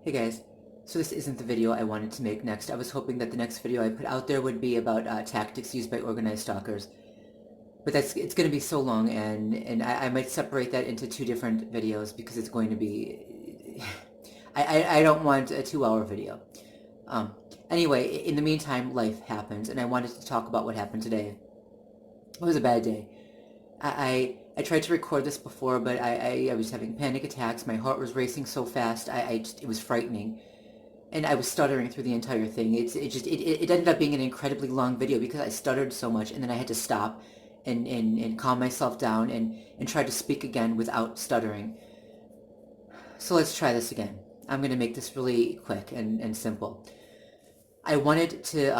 Hey guys, so this isn't the video I wanted to make next. I was hoping that the next video I put out there would be about tactics used by organized stalkers. But it's going to be so long, and I might separate that into two different videos because it's going to be... I don't want a 2-hour video. Um, anyway, in the meantime, life happens, and I wanted to talk about what happened today. It was a bad day. I tried to record this before, but I was having panic attacks. My heart was racing so fast. It was frightening. And I was stuttering through the entire thing. It ended up being an incredibly long video because I stuttered so much, and then I had to stop and calm myself down and try to speak again without stuttering. So let's try this again. I'm going to make this really quick and simple. I wanted to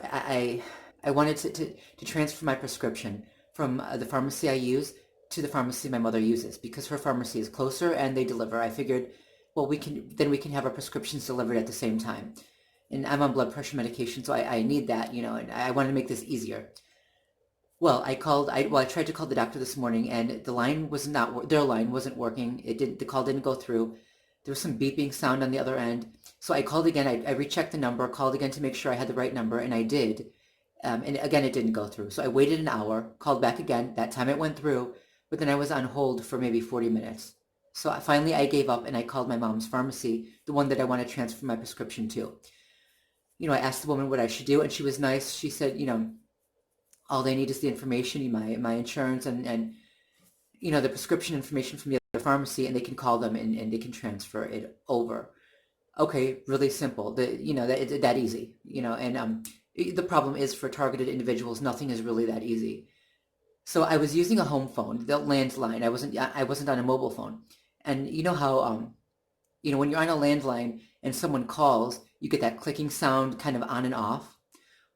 I wanted to transfer my prescription from the pharmacy I use to the pharmacy my mother uses because her pharmacy is closer and they deliver. I figured, well, we can have our prescriptions delivered at the same time. And I'm on blood pressure medication, so I need that, and I wanted to make this easier. Well, I tried to call the doctor this morning, and their line wasn't working. The call didn't go through. There was some beeping sound on the other end. So I called again. I rechecked the number, called again to make sure I had the right number, and I did. And again, it didn't go through. So I waited an hour, called back again. That time it went through, but then I was on hold for maybe 40 minutes. So finally I gave up and I called my mom's pharmacy, the one that I want to transfer my prescription to. I asked the woman what I should do, and she was nice. She said, all they need is the information, my insurance, and the prescription information from the other pharmacy, and they can call them and they can transfer it over. Okay, really simple. That easy. And the problem is for targeted individuals, nothing is really that easy. So I was using a home phone, the landline. I wasn't on a mobile phone. And you know how when you're on a landline and someone calls, you get that clicking sound kind of on and off.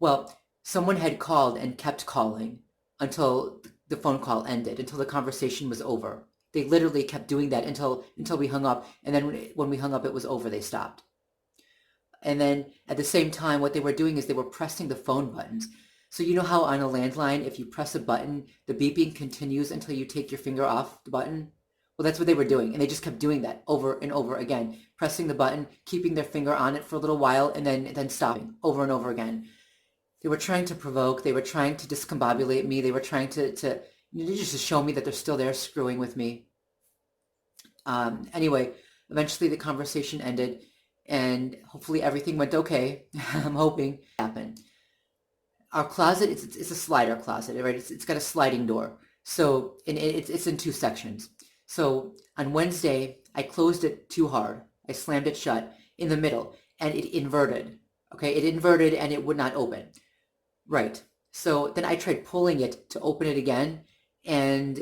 Well, someone had called and kept calling until the phone call ended, until the conversation was over. They literally kept doing that until we hung up, and then when we hung up, it was over. They stopped. And then at the same time, what they were doing is they were pressing the phone buttons. So you know how on a landline, if you press a button, the beeping continues until you take your finger off the button? Well, that's what they were doing, and they just kept doing that over and over again, pressing the button, keeping their finger on it for a little while, and then stopping over and over again. They were trying to provoke. They were trying to discombobulate me. They were trying to just to show me that they're still there screwing with me. Anyway, eventually the conversation ended, and hopefully everything went okay. I'm hoping it happened. Our closet, it's a slider closet, right? It's got a sliding door. So it's in two sections. So on Wednesday, I closed it too hard. I slammed it shut in the middle, and it inverted. Okay, it inverted and it would not open. Right. So then I tried pulling it to open it again, and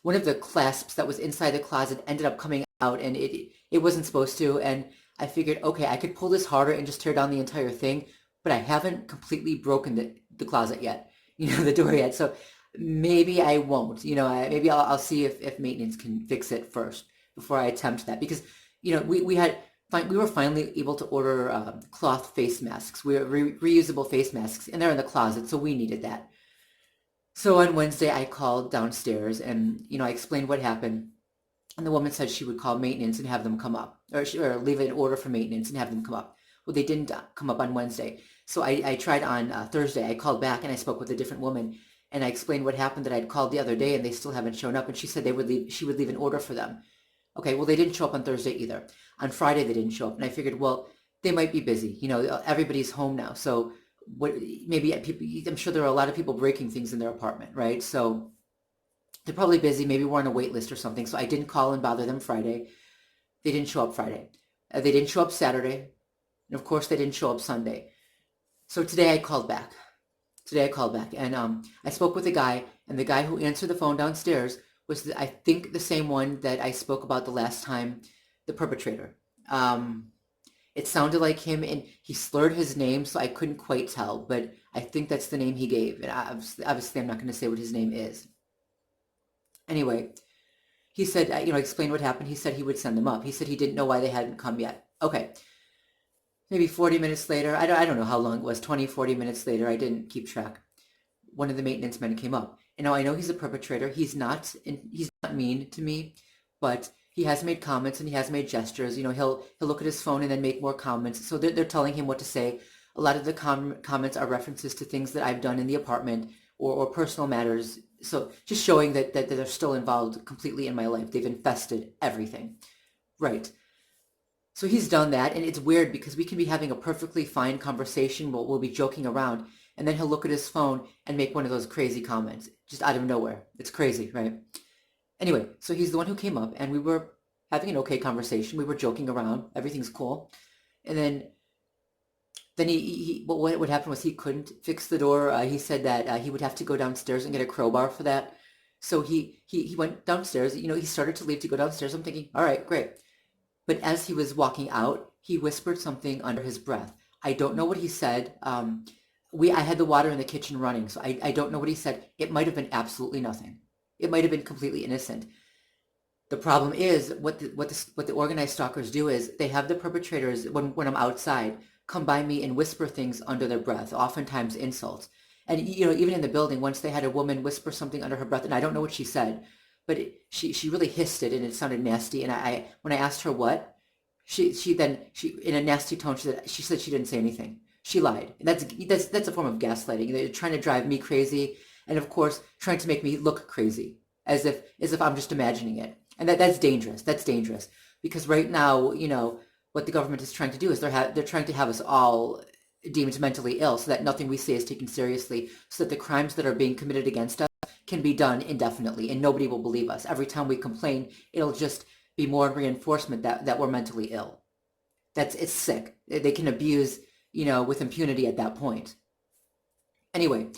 one of the clasps that was inside the closet ended up coming out, and it wasn't supposed to. And I figured, okay, I could pull this harder and just tear down the entire thing, but I haven't completely broken the closet yet, the door yet. So maybe I won't, maybe I'll see if maintenance can fix it first before I attempt that, because, we were finally able to order cloth face masks. We were reusable face masks, and they're in the closet, so we needed that. So on Wednesday, I called downstairs, and I explained what happened, and the woman said she would call maintenance and have them come up, or leave an order for maintenance and have them come up. Well, they didn't come up on Wednesday, so I tried on Thursday. I called back and I spoke with a different woman, and I explained what happened, that I'd called the other day and they still haven't shown up, and she said she would leave an order for them. Okay, well, they didn't show up on Thursday either. On Friday, they didn't show up, and I figured, well, they might be busy. Everybody's home now, so maybe I'm sure there are a lot of people breaking things in their apartment, right? So they're probably busy. Maybe we're on a wait list or something. So I didn't call and bother them Friday. They didn't show up Friday. They didn't show up Saturday, and of course, they didn't show up Sunday. So today I called back. And I spoke with a guy, and the guy who answered the phone downstairs was, I think, the same one that I spoke about the last time, the perpetrator. It sounded like him, and he slurred his name, so I couldn't quite tell, but I think that's the name he gave. And obviously, I'm not going to say what his name is. Anyway, he said, I explained what happened. He said he would send them up. He said he didn't know why they hadn't come yet. Okay. Maybe 40 minutes later, I don't know how long it was, 20, 40 minutes later, I didn't keep track. One of the maintenance men came up. And now I know he's a perpetrator. He's not mean to me, but he has made comments and he has made gestures. He'll look at his phone and then make more comments. So they're telling him what to say. A lot of the comments are references to things that I've done in the apartment or personal matters. So just showing that they're still involved completely in my life. They've infested everything. Right. So he's done that, and it's weird because we can be having a perfectly fine conversation, we'll be joking around, and then he'll look at his phone and make one of those crazy comments, just out of nowhere. It's crazy, right? Anyway, so he's the one who came up, and we were having an okay conversation. We were joking around. Everything's cool. And then what happened was he couldn't fix the door. He said that he would have to go downstairs and get a crowbar for that. So he went downstairs. He started to leave to go downstairs. I'm thinking, all right, great. But as he was walking out, he whispered something under his breath. I don't know what he said. I had the water in the kitchen running, so I don't know what he said. It might have been absolutely nothing. It might have been completely innocent. The problem is what the organized stalkers do is they have the perpetrators when I'm outside come by me and whisper things under their breath, oftentimes insults. And even in the building, once they had a woman whisper something under her breath, and I don't know what she said, but she really hissed it and it sounded nasty. And when I asked her what, she in a nasty tone she said she didn't say anything. She lied. And that's a form of gaslighting. They're trying to drive me crazy, and of course trying to make me look crazy, as if I'm just imagining it. And that's dangerous. That's dangerous because right now, what the government is trying to do is they're trying to have us all deemed mentally ill, so that nothing we say is taken seriously, so that the crimes that are being committed against us can be done indefinitely, and nobody will believe us. Every time we complain, it'll just be more reinforcement that we're mentally ill. It's sick. They can abuse, with impunity at that point. Anyway,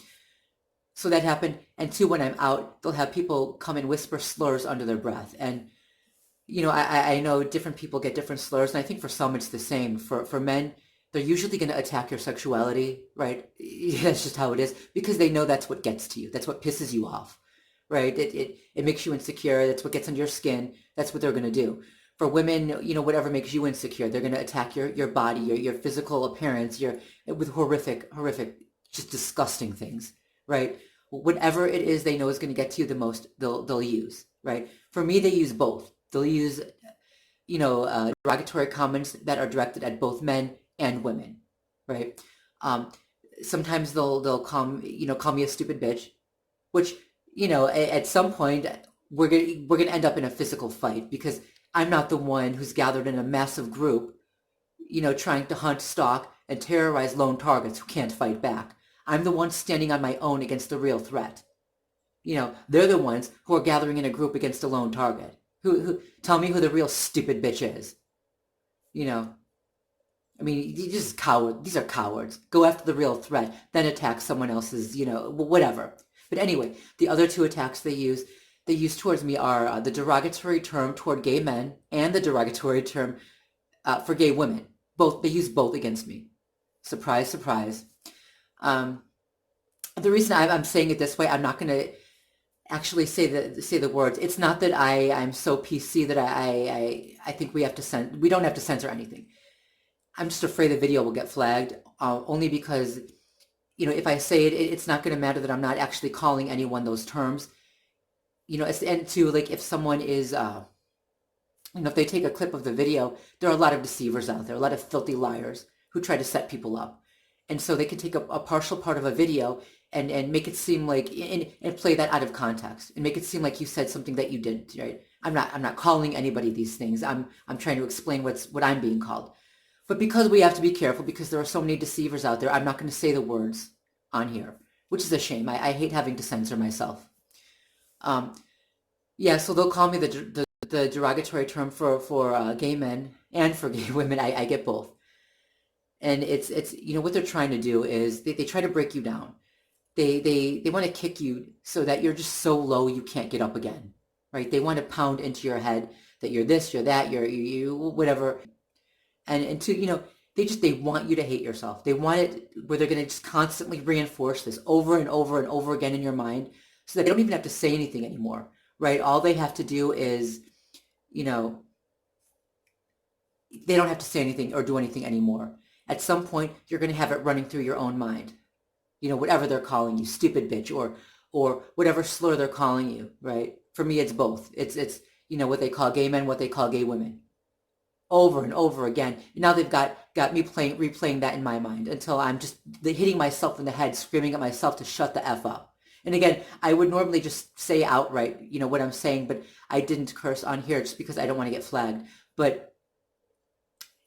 so that happened. And two, when I'm out, they'll have people come and whisper slurs under their breath. And, I know different people get different slurs, and I think for some it's the same. For men, they're usually going to attack your sexuality, right? That's just how it is, because they know that's what gets to you. That's what pisses you off, right? It makes you insecure. That's what gets under your skin. That's what they're going to do. For women, whatever makes you insecure, they're going to attack your body, your physical appearance, with horrific, just disgusting things, right? Whatever it is they know is going to get to you the most, they'll use, right? For me, they use both. They'll use, derogatory comments that are directed at both men and women, right? Sometimes they'll call me a stupid bitch, which, at some point we're gonna end up in a physical fight because I'm not the one who's gathered in a massive group, trying to hunt, stalk, and terrorize lone targets who can't fight back. I'm the one standing on my own against the real threat. They're the ones who are gathering in a group against a lone target. Who tell me who the real stupid bitch is. I mean, these are cowards. Go after the real threat, then attack someone else's, whatever. But anyway, the other two attacks they use towards me are the derogatory term toward gay men and the derogatory term for gay women. They use both against me. Surprise, surprise. The reason I'm saying it this way, I'm not going to actually say the words. It's not that I'm so PC that I think we don't have to censor anything. I'm just afraid the video will get flagged, only because, if I say it, it's not going to matter that I'm not actually calling anyone those terms. And two, like, if someone is, if they take a clip of the video, there are a lot of deceivers out there, a lot of filthy liars who try to set people up. And so they can take a partial part of a video and make it seem like, and play that out of context, and make it seem like you said something that you didn't, right? I'm not calling anybody these things. I'm trying to explain what I'm being called. But because we have to be careful, because there are so many deceivers out there, I'm not going to say the words on here, which is a shame. I hate having to censor myself. Yeah, so they'll call me the derogatory term for gay men and for gay women. I get both. And it's what they're trying to do is they try to break you down. They want to kick you so that you're just so low you can't get up again, right? They want to pound into your head that you're this, you're that, you whatever. And to, they want you to hate yourself. They want it where they're going to just constantly reinforce this over and over and over again in your mind, so that they don't even have to say anything anymore, right? All they have to do is, they don't have to say anything or do anything anymore. At some point, you're going to have it running through your own mind, whatever they're calling you, stupid bitch, or whatever slur they're calling you, right? For me, it's both. It's what they call gay men, what they call gay women, over and over again. And now they've got me replaying that in my mind until I'm just hitting myself in the head, screaming at myself to shut the F up. And again, I would normally just say outright, what I'm saying, but I didn't curse on here just because I don't want to get flagged.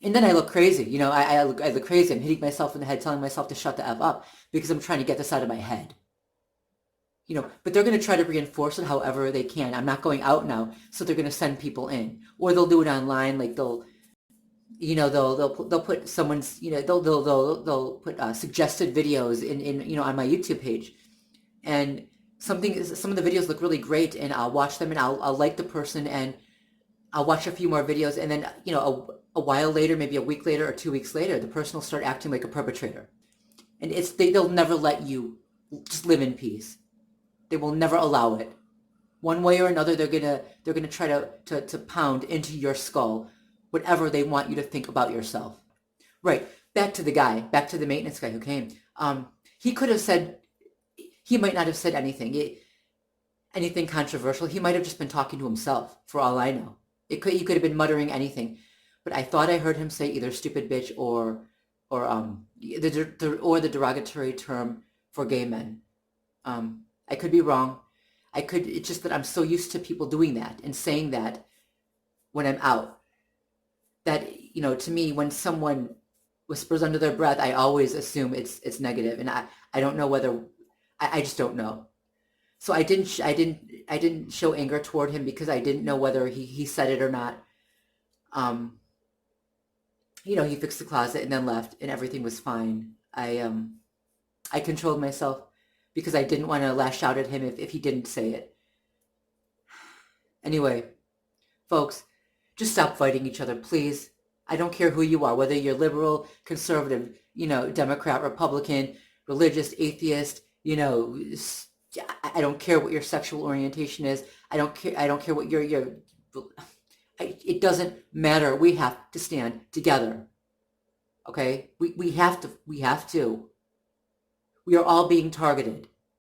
And then I look crazy, I look crazy. I'm hitting myself in the head, telling myself to shut the F up because I'm trying to get this out of my head. But they're going to try to reinforce it however they can. I'm not going out now, so they're going to send people in, or they'll do it online. Like they'll put someone's, they'll put suggested videos in on my YouTube page, and some of the videos look really great, and I'll watch them, and I'll like the person, and I'll watch a few more videos, and then a while later, maybe a week later or 2 weeks later, the person will start acting like a perpetrator, and they'll never let you just live in peace. They will never allow it. One way or another, they're gonna try to pound into your skull whatever they want you to think about yourself. Right. Back to the maintenance guy who came. He could have said, he might not have said anything controversial. He might have just been talking to himself, for all I know. He could have been muttering anything, but I thought I heard him say either stupid bitch or the derogatory term for gay men. I could be wrong. It's just that I'm so used to people doing that and saying that when I'm out, that, to me, when someone whispers under their breath, I always assume it's negative. And I don't know whether, I just don't know. So I didn't show anger toward him because I didn't know whether he said it or not. He fixed the closet and then left, and everything was fine. I controlled myself because I didn't want to lash out at him if he didn't say it. Anyway, folks, just stop fighting each other, please. I don't care who you are, whether you're liberal, conservative, Democrat, Republican, religious, atheist, I don't care what your sexual orientation is. I don't care what it doesn't matter. We have to stand together. Okay? We have to. We are all being targeted.